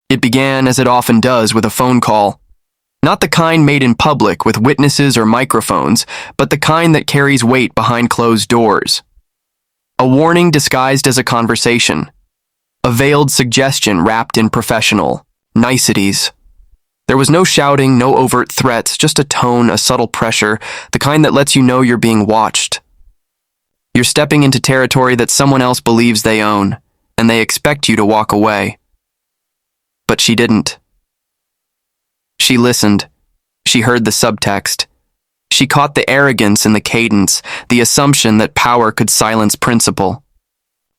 It began, as it often does, with a phone call. Not the kind made in public with witnesses or microphones, but the kind that carries weight behind closed doors. A warning disguised as a conversation. A veiled suggestion wrapped in professional niceties. There was no shouting, no overt threats, just a tone, a subtle pressure, the kind that lets you know you're being watched. You're stepping into territory that someone else believes they own, and they expect you to walk away. But she didn't. She listened. She heard the subtext. She caught the arrogance in the cadence, the assumption that power could silence principle.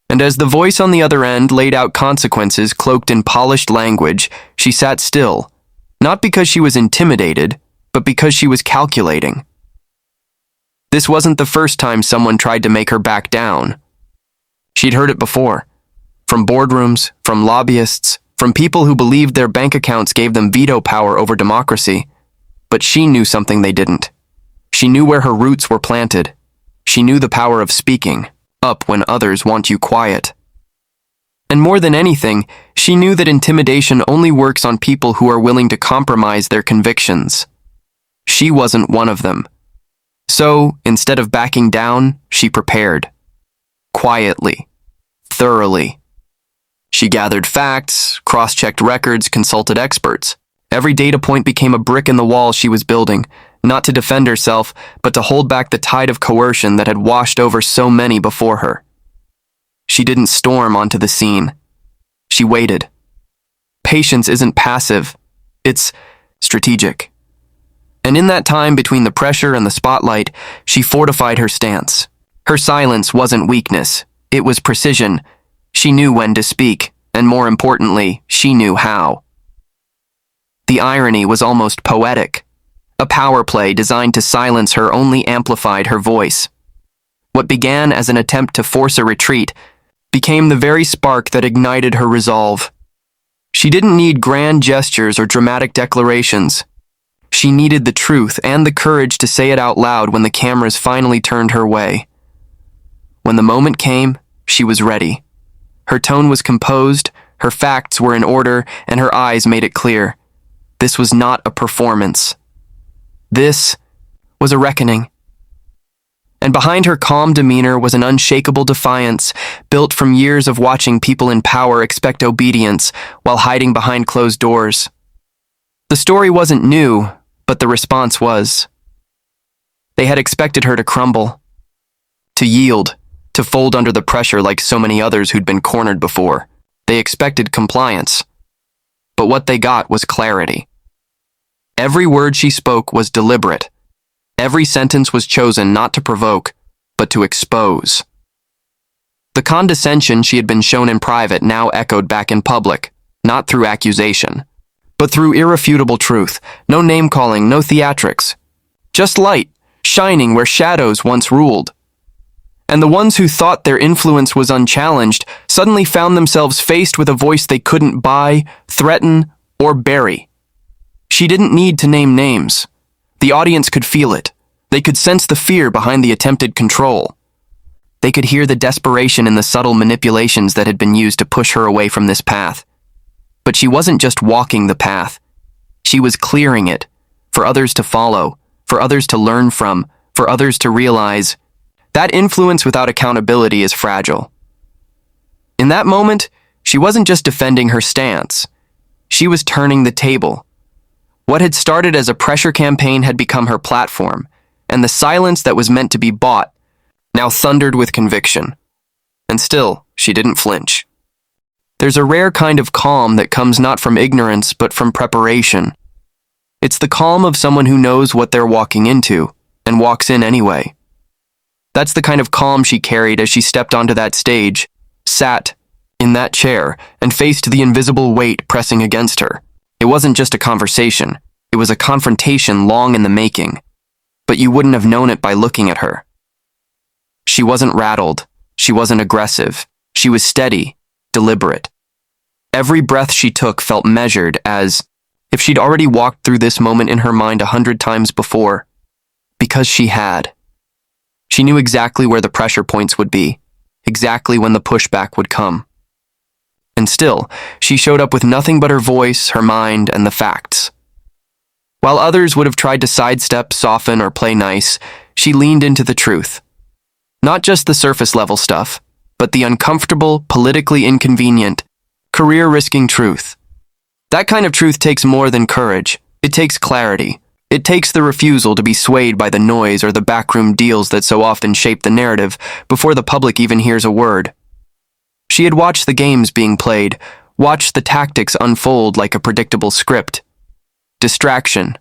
And as the voice on the other end laid out consequences cloaked in polished language, she sat still, not because she was intimidated, but because she was calculating. This wasn't the first time someone tried to make her back down. She'd heard it before, from boardrooms, from lobbyists, from people who believed their bank accounts gave them veto power over democracy. But she knew something they didn't. She knew where her roots were planted. She knew the power of speaking up when others want you quiet. And more than anything, she knew that intimidation only works on people who are willing to compromise their convictions. She wasn't one of them. So, instead of backing down, she prepared. Quietly. Thoroughly. She gathered facts, cross-checked records, consulted experts. Every data point became a brick in the wall she was building, not to defend herself, but to hold back the tide of coercion that had washed over so many before her. She didn't storm onto the scene. She waited. Patience isn't passive. It's strategic. And in that time between the pressure and the spotlight, she fortified her stance. Her silence wasn't weakness. It was precision. She knew when to speak, and more importantly, she knew how. The irony was almost poetic. A power play designed to silence her only amplified her voice. What began as an attempt to force a retreat became the very spark that ignited her resolve. She didn't need grand gestures or dramatic declarations. She needed the truth and the courage to say it out loud when the cameras finally turned her way. When the moment came, she was ready. Her tone was composed, her facts were in order, and her eyes made it clear. This was not a performance. This was a reckoning. And behind her calm demeanor was an unshakable defiance, built from years of watching people in power expect obedience while hiding behind closed doors. The story wasn't new, but the response was. They had expected her to crumble, to yield, to fold under the pressure like so many others who'd been cornered before. They expected compliance. But what they got was clarity. Every word she spoke was deliberate. Every sentence was chosen not to provoke, but to expose. The condescension she had been shown in private now echoed back in public, not through accusation, but through irrefutable truth. No name-calling, no theatrics. Just light, shining where shadows once ruled. And the ones who thought their influence was unchallenged suddenly found themselves faced with a voice they couldn't buy, threaten, or bury. She didn't need to name names. The audience could feel it. They could sense the fear behind the attempted control. They could hear the desperation in the subtle manipulations that had been used to push her away from this path. But she wasn't just walking the path. She was clearing it, for others to follow, for others to learn from, for others to realize that influence without accountability is fragile. In that moment, she wasn't just defending her stance. She was turning the table. What had started as a pressure campaign had become her platform, and the silence that was meant to be bought now thundered with conviction. And still, she didn't flinch. There's a rare kind of calm that comes not from ignorance, but from preparation. It's the calm of someone who knows what they're walking into, and walks in anyway. That's the kind of calm she carried as she stepped onto that stage, sat in that chair, and faced the invisible weight pressing against her. It wasn't just a conversation. It was a confrontation long in the making. But you wouldn't have known it by looking at her. She wasn't rattled. She wasn't aggressive. She was steady, deliberate. Every breath she took felt measured, as if she'd already walked through this moment in her mind 100 times before. Because she had. She knew exactly where the pressure points would be, exactly when the pushback would come. And still, she showed up with nothing but her voice, her mind, and the facts. While others would have tried to sidestep, soften, or play nice, she leaned into the truth. Not just the surface-level stuff, but the uncomfortable, politically inconvenient, career-risking truth. That kind of truth takes more than courage. It takes clarity. It takes the refusal to be swayed by the noise or the backroom deals that so often shape the narrative before the public even hears a word. She had watched the games being played, watched the tactics unfold like a predictable script. Distraction,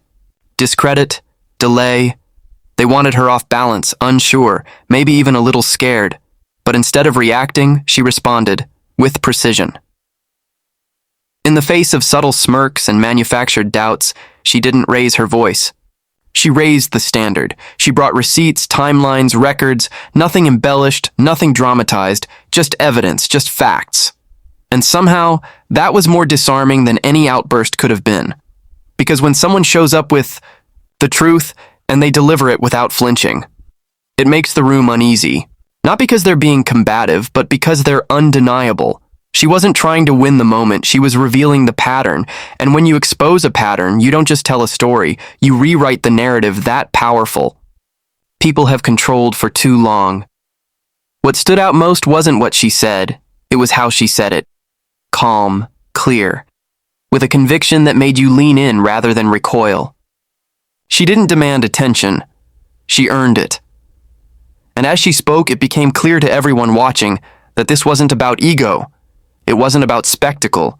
discredit, delay. They wanted her off balance, unsure, maybe even a little scared. But instead of reacting, she responded, with precision. In the face of subtle smirks and manufactured doubts, she didn't raise her voice. She raised the standard. She brought receipts, timelines, records, nothing embellished, nothing dramatized, just evidence, just facts. And somehow, that was more disarming than any outburst could have been. Because when someone shows up with the truth and they deliver it without flinching, it makes the room uneasy. Not because they're being combative, but because they're undeniable. She wasn't trying to win the moment, she was revealing the pattern. And when you expose a pattern, you don't just tell a story, you rewrite the narrative that powerful. People have controlled for too long. What stood out most wasn't what she said, it was how she said it. Calm, clear, with a conviction that made you lean in rather than recoil. She didn't demand attention, she earned it. And as she spoke, it became clear to everyone watching that this wasn't about ego. It wasn't about spectacle.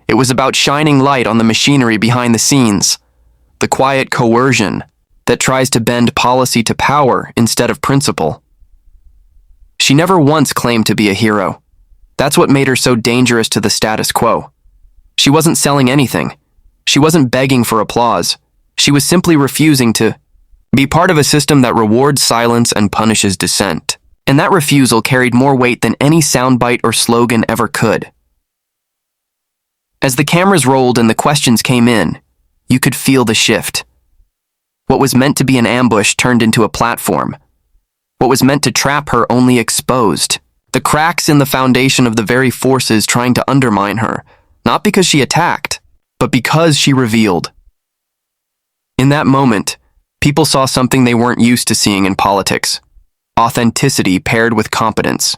It was about shining light on the machinery behind the scenes, the quiet coercion that tries to bend policy to power instead of principle. She never once claimed to be a hero. That's what made her so dangerous to the status quo. She wasn't selling anything. She wasn't begging for applause. She was simply refusing to be part of a system that rewards silence and punishes dissent. And that refusal carried more weight than any soundbite or slogan ever could. As the cameras rolled and the questions came in, you could feel the shift. What was meant to be an ambush turned into a platform. What was meant to trap her only exposed the cracks in the foundation of the very forces trying to undermine her, not because she attacked, but because she revealed. In that moment, people saw something they weren't used to seeing in politics. Authenticity paired with competence.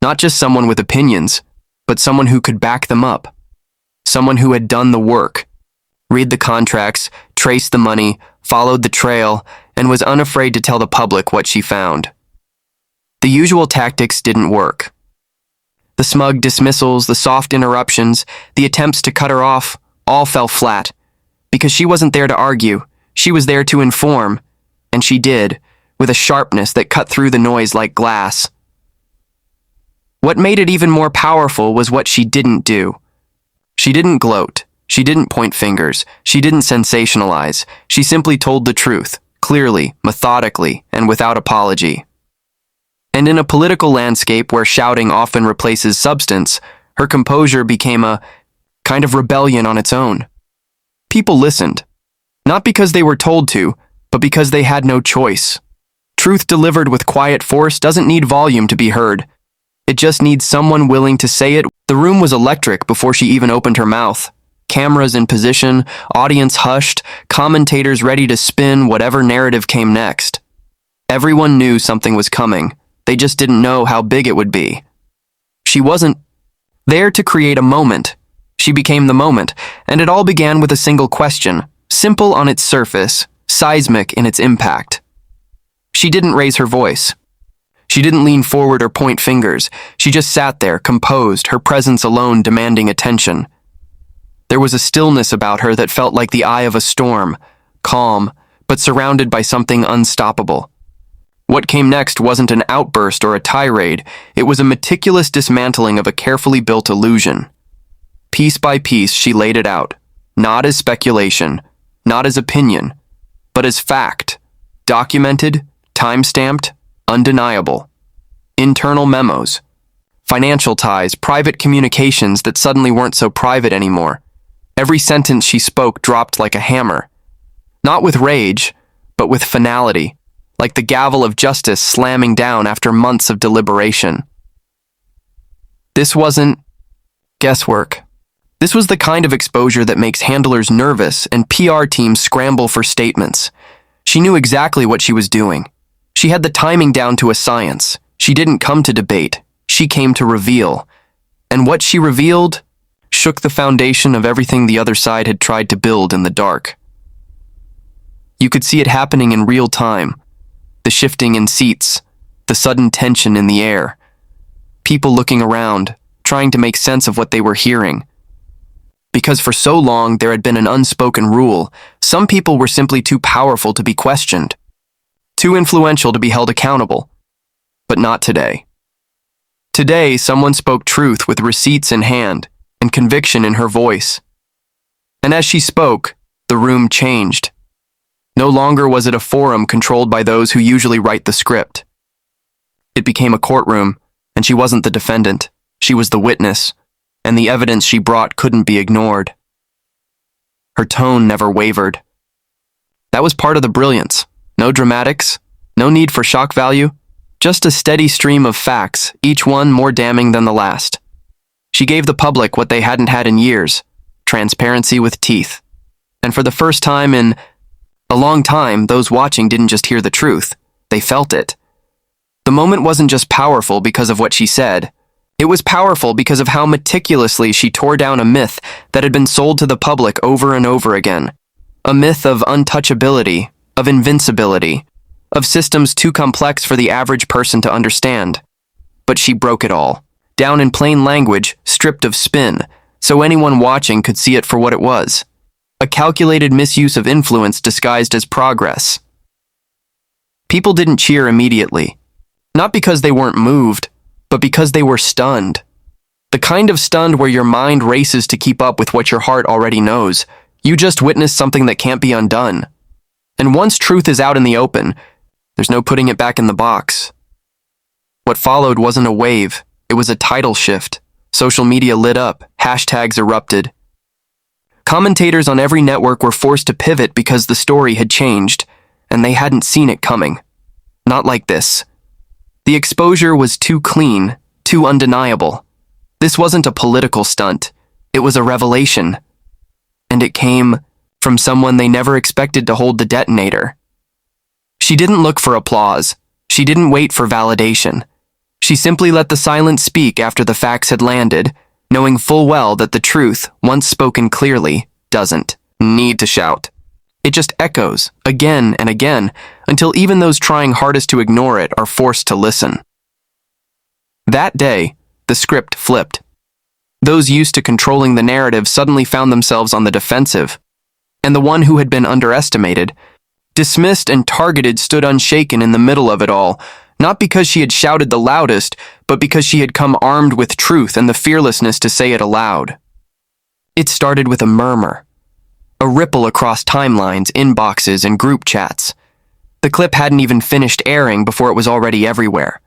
Not just someone with opinions, but someone who could back them up. Someone who had done the work, read the contracts, traced the money, followed the trail, and was unafraid to tell the public what she found. The usual tactics didn't work. The smug dismissals, the soft interruptions, the attempts to cut her off, all fell flat. Because she wasn't there to argue, she was there to inform, and she did, with a sharpness that cut through the noise like glass. What made it even more powerful was what she didn't do. She didn't gloat. She didn't point fingers. She didn't sensationalize. She simply told the truth, clearly, methodically, and without apology. And in a political landscape where shouting often replaces substance, her composure became a kind of rebellion on its own. People listened, not because they were told to, but because they had no choice. Truth delivered with quiet force doesn't need volume to be heard. It just needs someone willing to say it. The room was electric before she even opened her mouth. Cameras in position, audience hushed, commentators ready to spin whatever narrative came next. Everyone knew something was coming. They just didn't know how big it would be. She wasn't there to create a moment. She became the moment, and it all began with a single question, simple on its surface, seismic in its impact. She didn't raise her voice. She didn't lean forward or point fingers. She just sat there, composed, her presence alone demanding attention. There was a stillness about her that felt like the eye of a storm, calm, but surrounded by something unstoppable. What came next wasn't an outburst or a tirade. It was a meticulous dismantling of a carefully built illusion. Piece by piece, she laid it out, not as speculation, not as opinion, but as fact, documented, time-stamped, undeniable. Internal memos, financial ties, private communications that suddenly weren't so private anymore. Every sentence she spoke dropped like a hammer. Not with rage, but with finality, like the gavel of justice slamming down after months of deliberation. This wasn't guesswork. This was the kind of exposure that makes handlers nervous and PR teams scramble for statements. She knew exactly what she was doing. She had the timing down to a science. She didn't come to debate. She came to reveal. And what she revealed shook the foundation of everything the other side had tried to build in the dark. You could see it happening in real time. The shifting in seats, the sudden tension in the air. People looking around, trying to make sense of what they were hearing. Because for so long there had been an unspoken rule, some people were simply too powerful to be questioned, too influential to be held accountable. But not today. Today, someone spoke truth with receipts in hand and conviction in her voice. And as she spoke, the room changed. No longer was it a forum controlled by those who usually write the script. It became a courtroom, and she wasn't the defendant. She was the witness, and the evidence she brought couldn't be ignored. Her tone never wavered. That was part of the brilliance. No dramatics, no need for shock value, just a steady stream of facts, each one more damning than the last. She gave the public what they hadn't had in years, transparency with teeth. And for the first time in a long time, those watching didn't just hear the truth, they felt it. The moment wasn't just powerful because of what she said. It was powerful because of how meticulously she tore down a myth that had been sold to the public over and over again. A myth of untouchability, of invincibility, of systems too complex for the average person to understand. But she broke it all, down in plain language, stripped of spin, so anyone watching could see it for what it was. A calculated misuse of influence disguised as progress. People didn't cheer immediately, not because they weren't moved, but because they were stunned. The kind of stunned where your mind races to keep up with what your heart already knows. You just witnessed something that can't be undone. And once truth is out in the open, there's no putting it back in the box. What followed wasn't a wave, it was a tidal shift. Social media lit up, hashtags erupted. Commentators on every network were forced to pivot because the story had changed, and they hadn't seen it coming. Not like this. The exposure was too clean, too undeniable. This wasn't a political stunt. It was a revelation. And it came from someone they never expected to hold the detonator. She didn't look for applause. She didn't wait for validation. She simply let the silence speak after the facts had landed, knowing full well that the truth, once spoken clearly, doesn't need to shout. It just echoes, again and again, until even those trying hardest to ignore it are forced to listen. That day, the script flipped. Those used to controlling the narrative suddenly found themselves on the defensive, and the one who had been underestimated, dismissed and targeted stood unshaken in the middle of it all, not because she had shouted the loudest, but because she had come armed with truth and the fearlessness to say it aloud. It started with a murmur, a ripple across timelines, inboxes, and group chats. The clip hadn't even finished airing before it was already everywhere.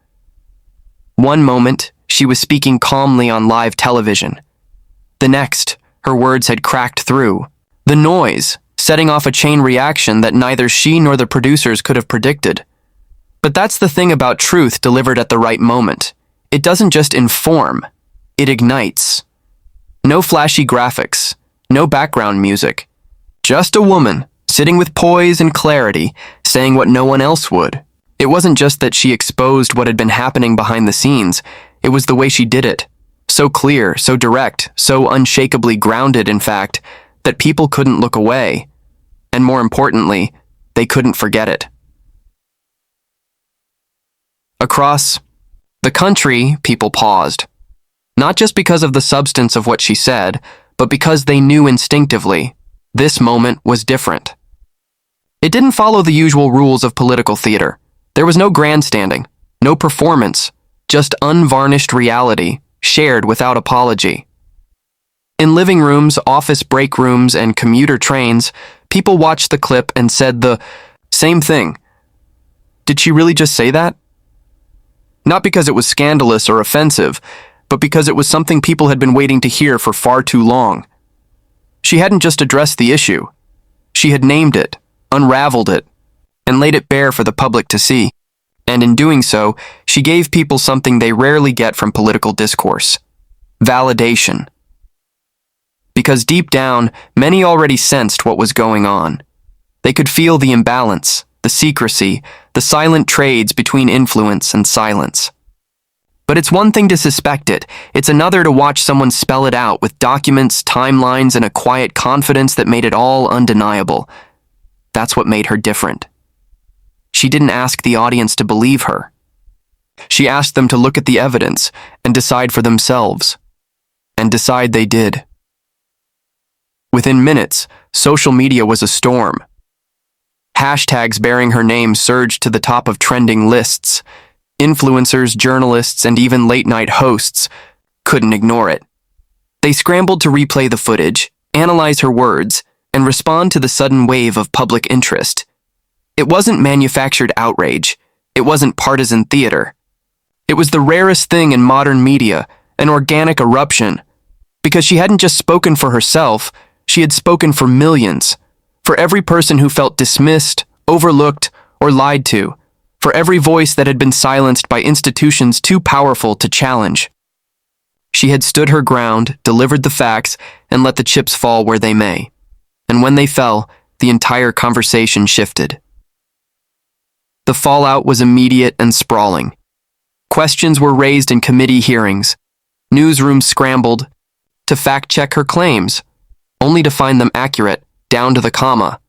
One moment, she was speaking calmly on live television. The next, her words had cracked through. The noise, setting off a chain reaction that neither she nor the producers could have predicted. But that's the thing about truth delivered at the right moment. It doesn't just inform, it ignites. No flashy graphics, no background music. Just a woman, sitting with poise and clarity, saying what no one else would. It wasn't just that she exposed what had been happening behind the scenes, it was the way she did it. So clear, so direct, so unshakably grounded, in fact, that people couldn't look away. And more importantly, they couldn't forget it. Across the country, people paused. Not just because of the substance of what she said, but because they knew instinctively this moment was different. It didn't follow the usual rules of political theater. There was no grandstanding, no performance, just unvarnished reality, shared without apology. In living rooms, office break rooms, and commuter trains, people watched the clip and said the same thing. Did she really just say that? Not because it was scandalous or offensive, but because it was something people had been waiting to hear for far too long. She hadn't just addressed the issue. She had named it, unraveled it, and laid it bare for the public to see. And in doing so, she gave people something they rarely get from political discourse. Validation. because deep down, many already sensed what was going on. They could feel the imbalance, the secrecy, the silent trades between influence and silence. But it's one thing to suspect it, it's another to watch someone spell it out with documents, timelines, and a quiet confidence that made it all undeniable. That's what made her different. She didn't ask the audience to believe her. She asked them to look at the evidence and decide for themselves. And decide they did. Within minutes, social media was a storm. Hashtags bearing her name surged to the top of trending lists. Influencers, journalists, and even late-night hosts couldn't ignore it. They scrambled to replay the footage, analyze her words, and respond to the sudden wave of public interest. It wasn't manufactured outrage. It wasn't partisan theater. It was the rarest thing in modern media, an organic eruption. Because she hadn't just spoken for herself, she had spoken for millions. For every person who felt dismissed, overlooked, or lied to. For every voice that had been silenced by institutions too powerful to challenge. She had stood her ground, delivered the facts, and let the chips fall where they may. And when they fell, the entire conversation shifted. The fallout was immediate and sprawling. Questions were raised in committee hearings. Newsrooms scrambled to fact-check her claims, only to find them accurate, down to the comma.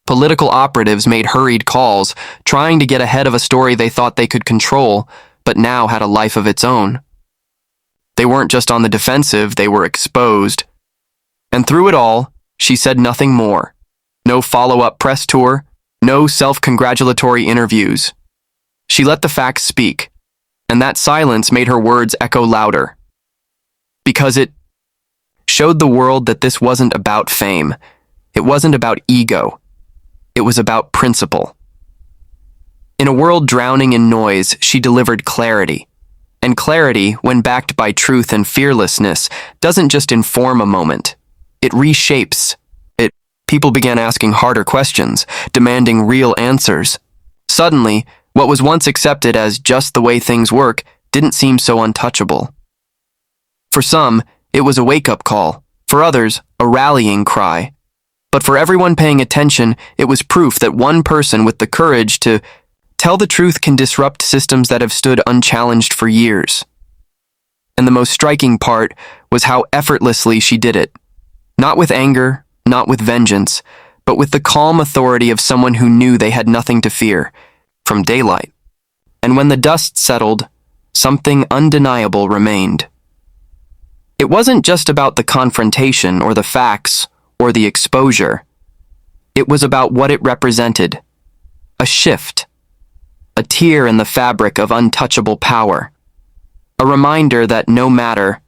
Political operatives made hurried calls, trying to get ahead of a story they thought they could control, but now had a life of its own. They weren't just on the defensive, they were exposed. And through it all, she said nothing more. No follow-up press tour, no self-congratulatory interviews. She let the facts speak, and that silence made her words echo louder. Because it showed the world that this wasn't about fame. It wasn't about ego. It was about principle. In a world drowning in noise, she delivered clarity. And clarity, when backed by truth and fearlessness, doesn't just inform a moment. It reshapes it. People began asking harder questions, demanding real answers. Suddenly, what was once accepted as just the way things work didn't seem so untouchable. For some, it was a wake-up call. For others, a rallying cry. But for everyone paying attention, it was proof that one person with the courage to tell the truth can disrupt systems that have stood unchallenged for years. And the most striking part was how effortlessly she did it. Not with anger, not with vengeance, but with the calm authority of someone who knew they had nothing to fear from daylight. And when the dust settled, something undeniable remained. It wasn't just about the confrontation or the facts or the exposure. It was about what it represented. A shift. A tear in the fabric of untouchable power. A reminder that no matter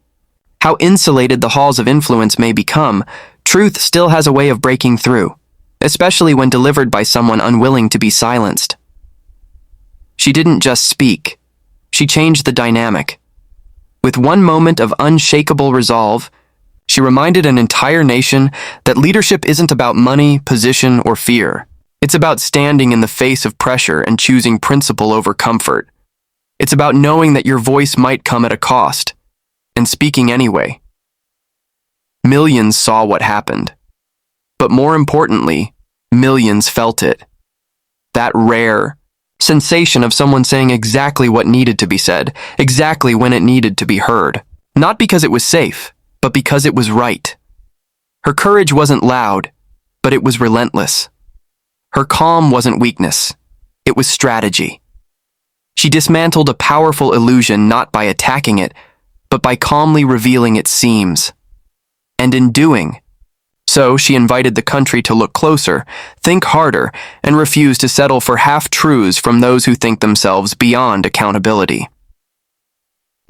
how insulated the halls of influence may become, truth still has a way of breaking through, especially when delivered by someone unwilling to be silenced. She didn't just speak. She changed the dynamic. With one moment of unshakable resolve, she reminded an entire nation that leadership isn't about money, position, or fear. It's about standing in the face of pressure and choosing principle over comfort. It's about knowing that your voice might come at a cost, and speaking anyway. Millions saw what happened. But more importantly, millions felt it. That rare sensation of someone saying exactly what needed to be said, exactly when it needed to be heard. Not because it was safe, but because it was right. Her courage wasn't loud, but it was relentless. Her calm wasn't weakness, it was strategy. She dismantled a powerful illusion not by attacking it, but by calmly revealing its seams. And in doing so, she invited the country to look closer, think harder, and refuse to settle for half-truths from those who think themselves beyond accountability.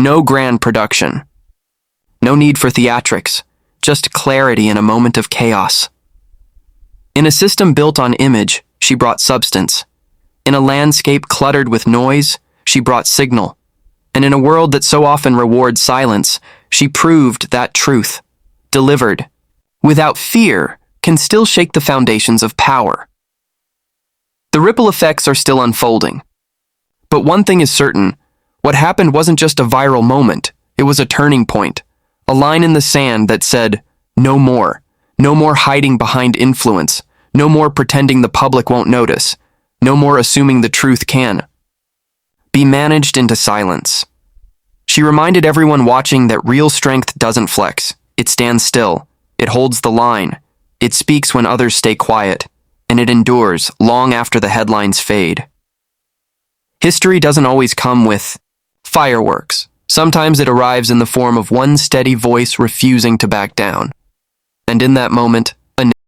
No grand production. No need for theatrics, just clarity in a moment of chaos. In a system built on image, she brought substance. In a landscape cluttered with noise, she brought signal. And in a world that so often rewards silence, she proved that truth, delivered, without fear, can still shake the foundations of power. The ripple effects are still unfolding. But one thing is certain, what happened wasn't just a viral moment, it was a turning point, a line in the sand that said, No more. No more hiding behind influence. No more pretending the public won't notice. No more assuming the truth can be managed into silence. She reminded everyone watching that real strength doesn't flex. It stands still. It holds the line. It speaks when others stay quiet. And it endures long after the headlines fade. History doesn't always come with fireworks. Sometimes it arrives in the form of one steady voice refusing to back down. And in that moment,